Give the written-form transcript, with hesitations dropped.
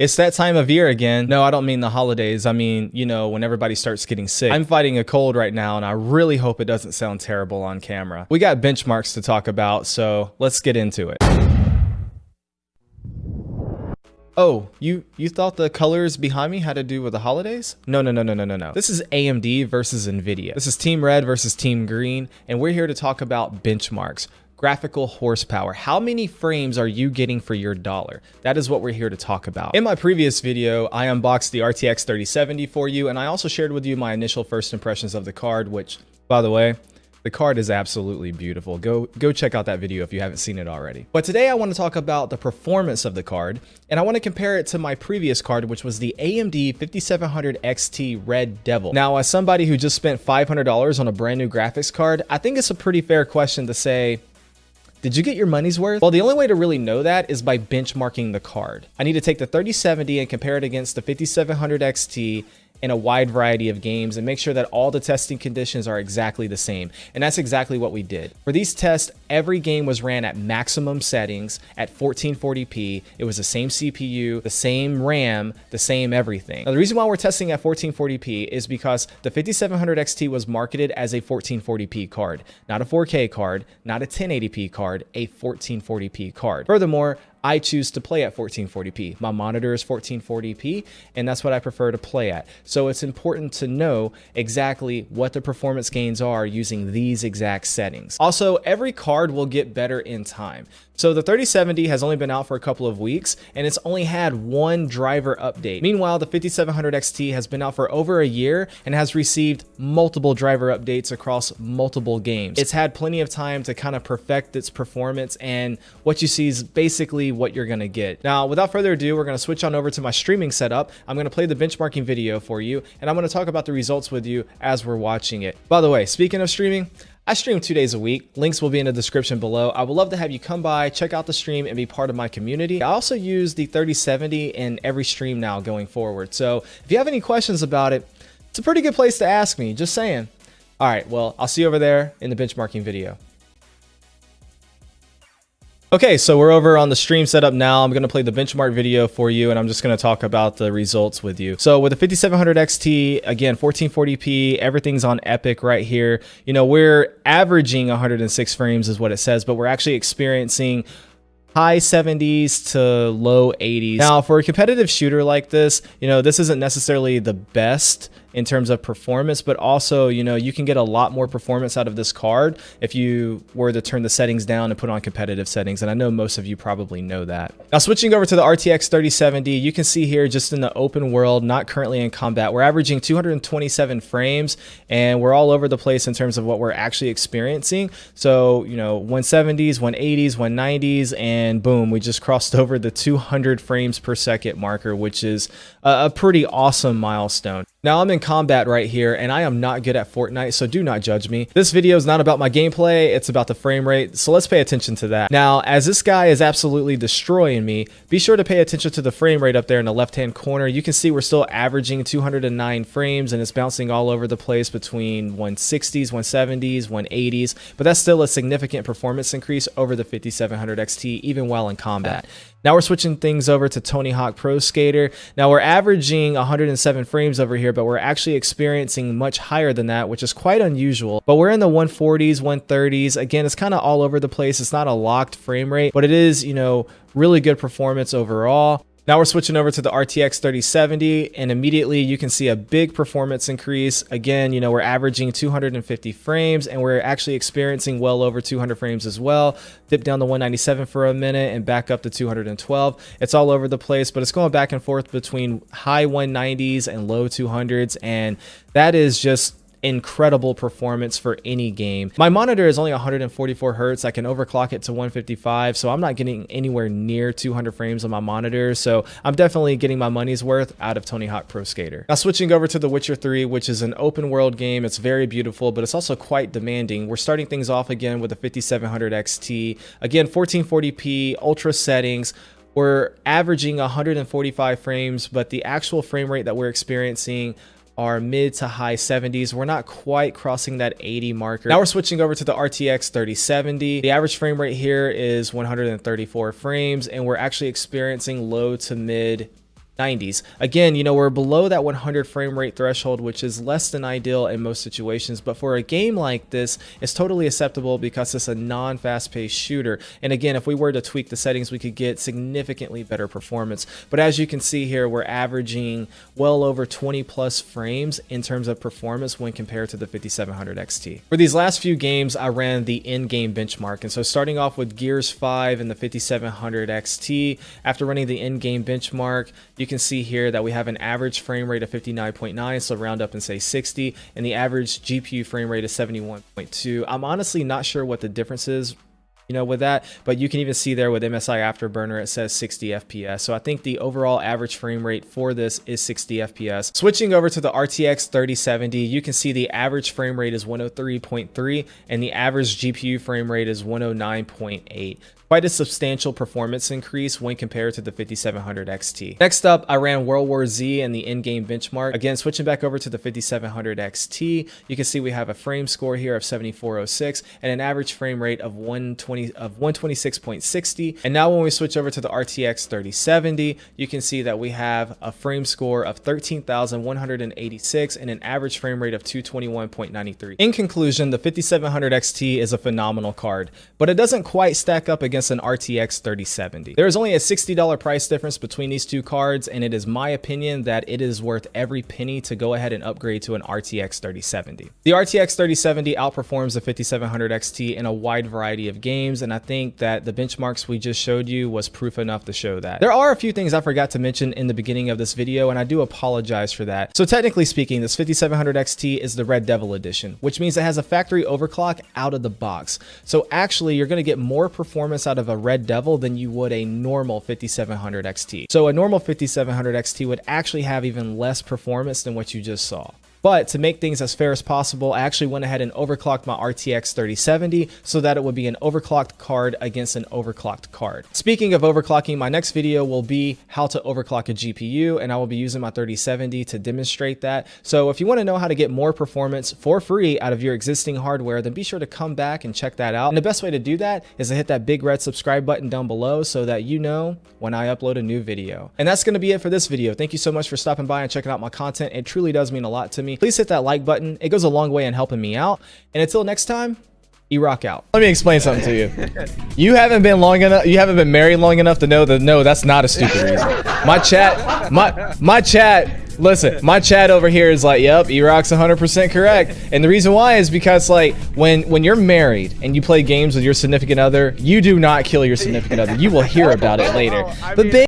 It's that time of year again. No, I don't mean the holidays. I mean, you know, when everybody starts getting sick. I'm fighting a cold right now, and I really hope it doesn't sound terrible on camera. We got benchmarks to talk about, so let's get into it. Oh, you thought the colors behind me had to do with the holidays? No. This is AMD versus Nvidia. This is Team Red versus Team Green, and we're here to talk about benchmarks. Graphical horsepower. How many frames are you getting for your dollar? That is what we're here to talk about. In my previous video, I unboxed the RTX 3070 for you, and I also shared with you my initial first impressions of the card, which, by the way, the card is absolutely beautiful. Go check out that video if you haven't seen it already. But today I want to talk about the performance of the card, and I want to compare it to my previous card, which was the AMD 5700 XT Red Devil. Now, as somebody who just spent $500 on a brand new graphics card, I think it's a pretty fair question to say, did you get your money's worth? Well, the only way to really know that is by benchmarking the card. I need to take the 3070 and compare it against the 5700 XT in a wide variety of games and make sure that all the testing conditions are exactly the same. And that's exactly what we did. For these tests, every game was ran at maximum settings at 1440p. It was the same CPU, the same RAM, the same everything. Now, the reason why we're testing at 1440p is because the 5700 XT was marketed as a 1440p card, not a 4K card, not a 1080p card, a 1440p card. Furthermore, I choose to play at 1440p. My monitor is 1440p, and that's what I prefer to play at. So it's important to know exactly what the performance gains are using these exact settings. Also, every card will get better in time. So the 3070 has only been out for a couple of weeks, and it's only had one driver update. Meanwhile, the 5700 XT has been out for over a year and has received multiple driver updates across multiple games. It's had plenty of time to kind of perfect its performance, and what you see is basically what you're gonna get. Now, without further ado, we're gonna switch on over to my streaming setup. I'm gonna play the benchmarking video for you, and I'm gonna talk about the results with you as we're watching it. By the way, speaking of streaming, I stream 2 days a week. Links will be in the description below. I would love to have you come by, check out the stream, and be part of my community. I also use the 3070 in every stream now going forward. So if you have any questions about it, it's a pretty good place to ask me, just saying. All right, well, I'll see you over there in the benchmarking video. Okay, so we're over on the stream setup now. I'm going to play the benchmark video for you, and I'm just going to talk about the results with you. So with the 5700 XT, again, 1440p, everything's on Epic right here. You know, we're averaging 106 frames is what it says, but we're actually experiencing high 70s to low 80s. Now, for a competitive shooter like this, you know, this isn't necessarily the best in terms of performance, but also, you know, you can get a lot more performance out of this card if you were to turn the settings down and put on competitive settings. And I know most of you probably know that. Now, switching over to the RTX 3070, you can see here just in the open world, not currently in combat, we're averaging 227 frames, and we're all over the place in terms of what we're actually experiencing. So, you know, 170s, 180s, 190s, and boom, we just crossed over the 200 frames per second marker, which is a pretty awesome milestone. Now, I'm in combat right here, and I am not good at Fortnite, so do not judge me. This video is not about my gameplay, it's about the frame rate, so let's pay attention to that. Now, as this guy is absolutely destroying me, be sure to pay attention to the frame rate up there in the left-hand corner. You can see we're still averaging 209 frames, and it's bouncing all over the place between 160s, 170s, 180s, but that's still a significant performance increase over the 5700 XT, even while in combat. Now we're switching things over to Tony Hawk Proskater. Now we're averaging 107 frames over here, but we're actually experiencing much higher than that, which is quite unusual. But we're in the 140s, 130s. Again, it's kind of all over the place. It's not a locked frame rate, but it is, you know, really good performance overall. Now we're switching over to the RTX 3070, and immediately you can see a big performance increase. Again, you know, we're averaging 250 frames, and we're actually experiencing well over 200 frames as well. Dip down to 197 for a minute and back up to 212. It's all over the place, but it's going back and forth between high 190s and low 200s, and that is just incredible performance for any game. My monitor is only 144 hertz. I can overclock it to 155, so I'm not getting anywhere near 200 frames on my monitor, so I'm definitely getting my money's worth out of Tony Hawk Proskater. Now switching over to The Witcher 3, which is an open world game. It's very beautiful, but it's also quite demanding. We're starting things off again with the 5700 XT. Again, 1440p, ultra settings. We're averaging 145 frames, but the actual frame rate that we're experiencing are mid to high 70s. We're not quite crossing that 80 marker. Now we're switching over to the RTX 3070. The average frame rate here is 134 frames, and we're actually experiencing low to mid 90s. Again, you know, we're below that 100 frame rate threshold, which is less than ideal in most situations, but for a game like this, it's totally acceptable because it's a non-fast paced shooter. And again, if we were to tweak the settings, we could get significantly better performance. But as you can see here, we're averaging well over 20 plus frames in terms of performance when compared to the 5700 XT. For these last few games, I ran the in-game benchmark. And so starting off with Gears 5 and the 5700 XT, after running the in-game benchmark, you can see here that we have an average frame rate of 59.9, so round up and say 60, and the average GPU frame rate is 71.2. I'm honestly not sure what the difference is, you know, with that, but you can even see there with MSI Afterburner, it says 60 FPS. So I think the overall average frame rate for this is 60 FPS. Switching over to the RTX 3070, you can see the average frame rate is 103.3 and the average GPU frame rate is 109.8. Quite a substantial performance increase when compared to the 5700 XT. Next up, I ran World War Z and the in-game benchmark. Again, switching back over to the 5700 XT, you can see we have a frame score here of 7406 and an average frame rate of 126.60. And now when we switch over to the RTX 3070, you can see that we have a frame score of 13,186 and an average frame rate of 221.93. In conclusion, the 5700 XT is a phenomenal card, but it doesn't quite stack up against an RTX 3070. There is only a $60 price difference between these two cards, and it is my opinion that it is worth every penny to go ahead and upgrade to an RTX 3070. The RTX 3070 outperforms the 5700 XT in a wide variety of games, and I think that the benchmarks we just showed you was proof enough to show that. There are a few things I forgot to mention in the beginning of this video, and I do apologize for that. So technically speaking, this 5700 XT is the Red Devil edition, which means it has a factory overclock out of the box. So actually, you're going to get more performance out of a Red Devil than you would a normal 5700 XT. So a normal 5700 XT would actually have even less performance than what you just saw. But to make things as fair as possible, I actually went ahead and overclocked my RTX 3070 so that it would be an overclocked card against an overclocked card. Speaking of overclocking, my next video will be how to overclock a GPU, and I will be using my 3070 to demonstrate that. So if you want to know how to get more performance for free out of your existing hardware, then be sure to come back and check that out. And the best way to do that is to hit that big red subscribe button down below so that you know when I upload a new video. And that's going to be it for this video. Thank you so much for stopping by and checking out my content. It truly does mean a lot to me. Please hit that like button. It goes a long way in helping me out. And until next time, rock out. Let me explain something to you. You haven't been married long enough to know that no, that's not a stupid reason. My chat, listen, my chat over here is like, yep, E-Rock's 100% correct. And the reason why is because like when you're married and you play games with your significant other, you do not kill your significant other. You will hear about it later. But